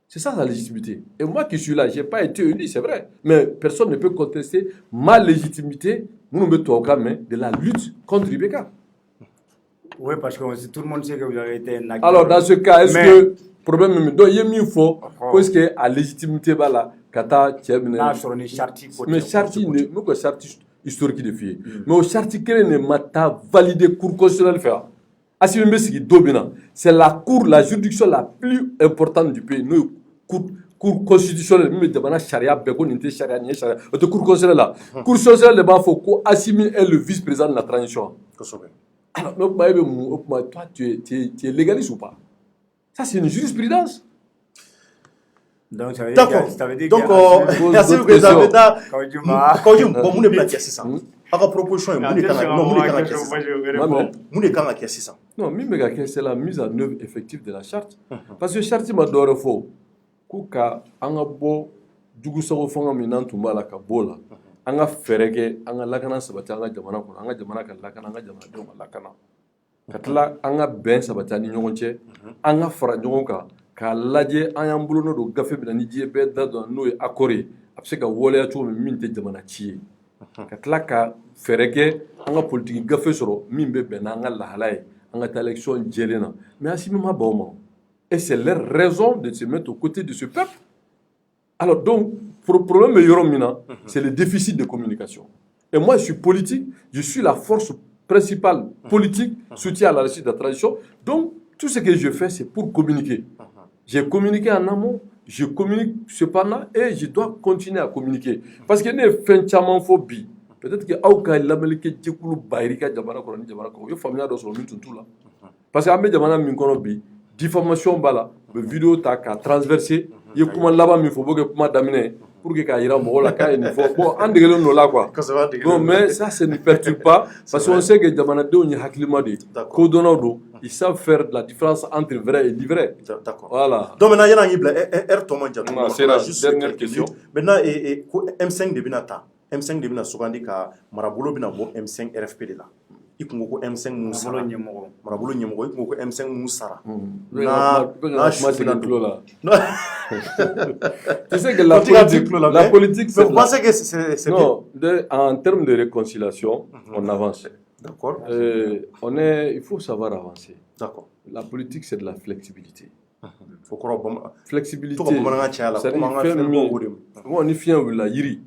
C'est ça la légitimité. Et moi qui suis là, je n'ai pas été élu, c'est vrai. Mais personne ne peut contester ma légitimité, de la lutte contre Ibeka. Oui, parce que tout le monde sait que vous avez été un acteur. Alors, dans ce cas, est-ce que problème donc il y a mis fort parce que à légitimité bala kata na sur ni charti mais charti ne me ko charti historique de fie mais au charti kele ne mata validé cour constitutionnel faire asimi be sigi dobina c'est la juridiction la plus importante du pays nous cour constitutionnelle même de charia be ko ninte charia ni charia de cour constitutionnelle là cour constitutionnelle ba faut ko Assimi est le vice-président de la transition alors donc toi tu es légaliste ou pas? Ça, c'est une jurisprudence. Donc, ça veut dire donc, merci beaucoup. Quand on est placé, c'est ça. À la proposition, non, c'est la mise en œuvre effective de la charte. Parce que la charte m'a donné faux. Kuka, anga bo, dugu sago fanga minan tumba la kabola. Anga ferege, anga lakana sabati anga jamana ko, anga jamana kan lakana, anga jamana don lakana. Katla anga ben sabatani nyonche anga fara nyonka ka laje anya mbuluno do gafe bi ni jebe da do no akori apse ka wole ya to min te jamana ci katla ka fereke anga politique gafe soro min be ben anga lahalay anga ta élection jelena mais Assimi ma bawma et c'est leur raison de se mettre aux côtés de ce peuple. Alors donc pour le problème yoromina c'est le déficit de communication et moi je suis politique, je suis la force principal politique, soutien à la réussite de la transition. Donc, tout ce que je fais, c'est pour communiquer. J'ai communiqué en amont, je communique cependant et je dois continuer à communiquer. Parce que ne fait un phobie. Peut-être que Aouka l'Amérique Tchikoulou Bayrika Jamana Korani Jamana Korani, il faut familiar dans son tout là. Parce qu'à Jamana Minkonobi, diffamation bala, le vidéo t'a transversé, il y a comment là-bas, il faut que d'amener. Pour que Kaira Mola Kaye ne faut bon en dégueuler nous là quoi. Non mais ça ne perturbe pas parce qu'on sait que Jamana de on haklima de Kodonodo ils savent faire la différence entre vrai et livret. D'accord. Voilà. Donc maintenant il y a un ibla Toman Diatou. C'est la dernière question. Maintenant et M5 de binata M5 de bina sugandi ka marabulo bina bo M5 RFP de là. Ikungo ko M5 Moussara marabulo nyemgo ikungo ko M5 Moussara na c'est là. Tu sais que la politique c'est vous pensez que c'est non en termes de réconciliation on avance. D'accord. Il faut savoir avancer. D'accord. La politique c'est de la flexibilité. Flexibilité. C'est on y vient la yiri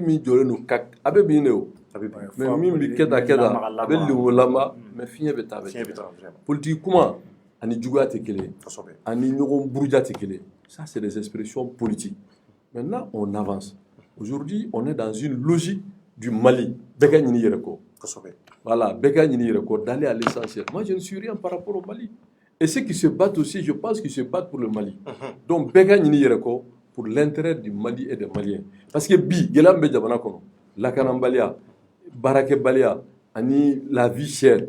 mi jole no kak abe bineo mais mi bi keda abe le lama mais finya beta politique comment ani juga tekele ani nyogon buruja tekele ça c'est des expressions politiques. Maintenant on avance. Aujourd'hui on est dans une logique du Mali beka nyini yereko voilà beka nyini yereko d'aller à l'essentiel. Moi je ne suis rien par rapport au Mali. Et ceux qui se battent aussi, je pense qu'ils se battent pour le Mali. Donc, Bega Nini Yereko, pour l'intérêt du Mali et des Maliens. Parce que Bi, Gelam Bedjabana Kono, Lakanambalia, Barake Balia, Ani la vie chère,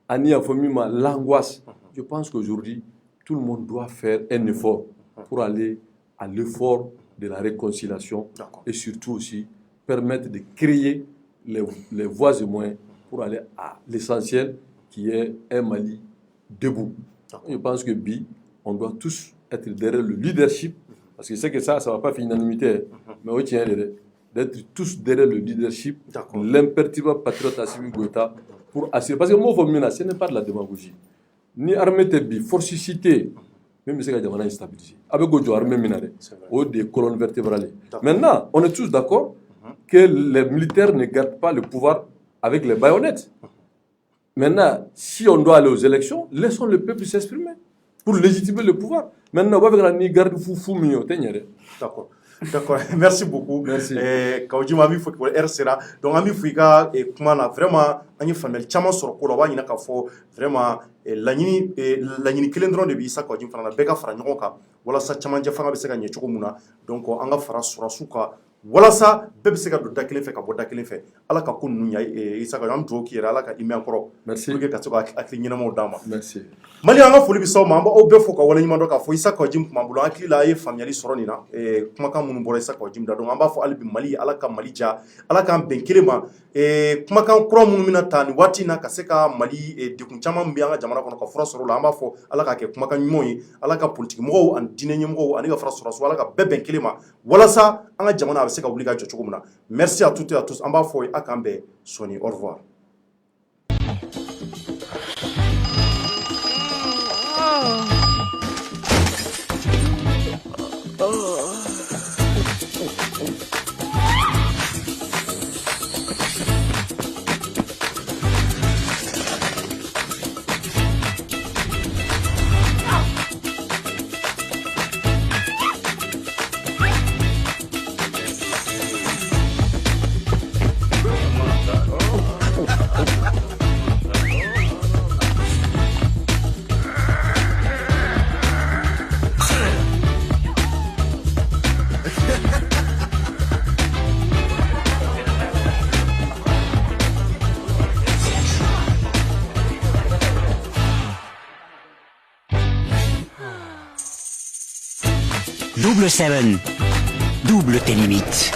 Ani Afomima, l'angoisse. Je pense qu'aujourd'hui, tout le monde doit faire un effort pour aller à l'effort de la réconciliation et surtout aussi permettre de créer les voies et moyens pour aller à l'essentiel qui est un Mali debout. Je pense que on doit tous être derrière le leadership, parce que c'est que ça ne va pas faire unanimité, mais on tient d'être tous derrière le leadership, l'imperturbable patriote Assimi Goïta, pour assurer. Parce que moi, ce n'est pas de la démagogie. Ni armée Tebi, forcicité, même si c'est une instabilité. Avec Gojo, armée minare, ou des colonnes vertébrales. Maintenant, on est tous d'accord que les militaires ne gardent pas le pouvoir avec les baïonnettes. Maintenant, si on doit aller aux élections, laissons le peuple s'exprimer pour légitimer le pouvoir. Maintenant, on va faire une garde fou mignon. D'accord. D'accord. Merci beaucoup. Merci. Quand je m'avais fait pour RCA, donc ami Fouika et comment vraiment ani famille chama sur ko la ina ka fo vraiment la nyini kilendron de bi sa ko jim fana beka fara nyoko ka wala sa chama je fanga be se ka nye choko muna donc anga fara sura suka wala sa bebe se ka do dakelen fe ka bo dakelen fe ala ka ko nunya isa ka am to ki ala ka imi encore merci pour que ka to akli nyina mo dama merci mali anga foli bi so mamba o be fo ka wala nyima do ka fo isa ka jim kuma bulo akli la ye family soroni na kuma ka munu boro isa ka jim da donc amba fo albi mali ala ka mali ja ala ka benkelema kuma kan kura munu mina tani wati na ka se ka mali dekun chama mbi anga jamana kono ka fura soro la amba fo ala ka ke kuma kan nyimoyi ala ka politique mo an dine nyimo ani ka fura soro ala ka be benkelema wala sa anga jamana se ka wuli ka jɔ cogo min na. Merci à toutes et à tous. An b'a fɔ a k'an bɛn sɔni. Au revoir. Double 7. Double tes limites.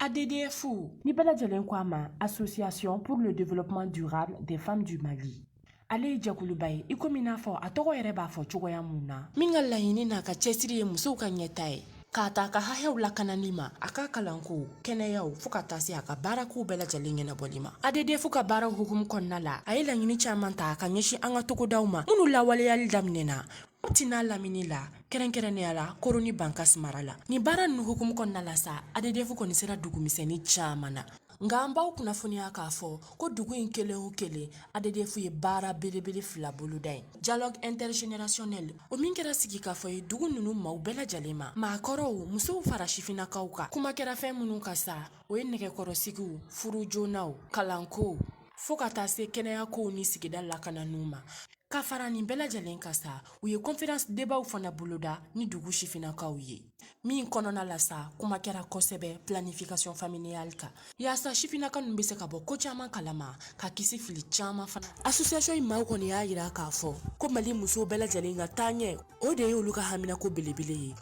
ADDF ni bɛɛ lajɛlen ko a ma Association pour le développement durable des femmes du Mali. Ale ye jɛkuluba ye i komi n'a fɔ a tɔgɔ yɛrɛ b'a fɔ cogoya mun na min ka laɲini n'a ka cɛsiri ye musow ka ɲɛta ye k'a ta ka hakɛw lakanali ma a ka kalanko kɛnɛyaw fo ka taa se a ka baarakow bɛɛ lajɛlen ɲɛnabɔli ma ADDF ka baaraw hukumu kɔnɔna la a ye laɲini caman ta ka ɲɛsin an ka togodaw ma minnu lawaleyali daminɛna Tina lamini la kɛrɛnkɛrɛnnenya la Koroni Bankas mara la ni baara ninnu hukumu kɔnɔna la sa ADDF kɔni sera dugumisɛnnin caman na nga an b'aw kunnafoniya k'a fɔ ko dugu in kelen o kelen ADDF ye baara belebele fila boloda ye dialogue intergénérationnel o min kɛra sigi k'a fɔ ye dugu ninnu maaw bɛɛ lajɛlen ma maakɔrɔw musow fara sifinnakaw kan kuma kɛra fɛn minnu ka sa o ye nɛgɛkɔrɔsigiw furu joonaw kalankow fo ka taa se kɛnɛyakow ni sigida lakananiw ma ka fara nin bɛɛ lajɛlen ka sa u ye conférence débatw fana boloda ni dugu sifinnakaw ye min kɔnɔna la sa kuma kɛra kosɛbɛ planification familiale kan yaasa sifinnaka ninnu bɛ se ka bɔ ko caman kalama ka kisi fili caman fana association in maaw kɔni y'a yira k'a fɔ ko Mali musow bɛɛ lajɛlen ka taa ɲɛ o de ye olu ka haminako belebele ye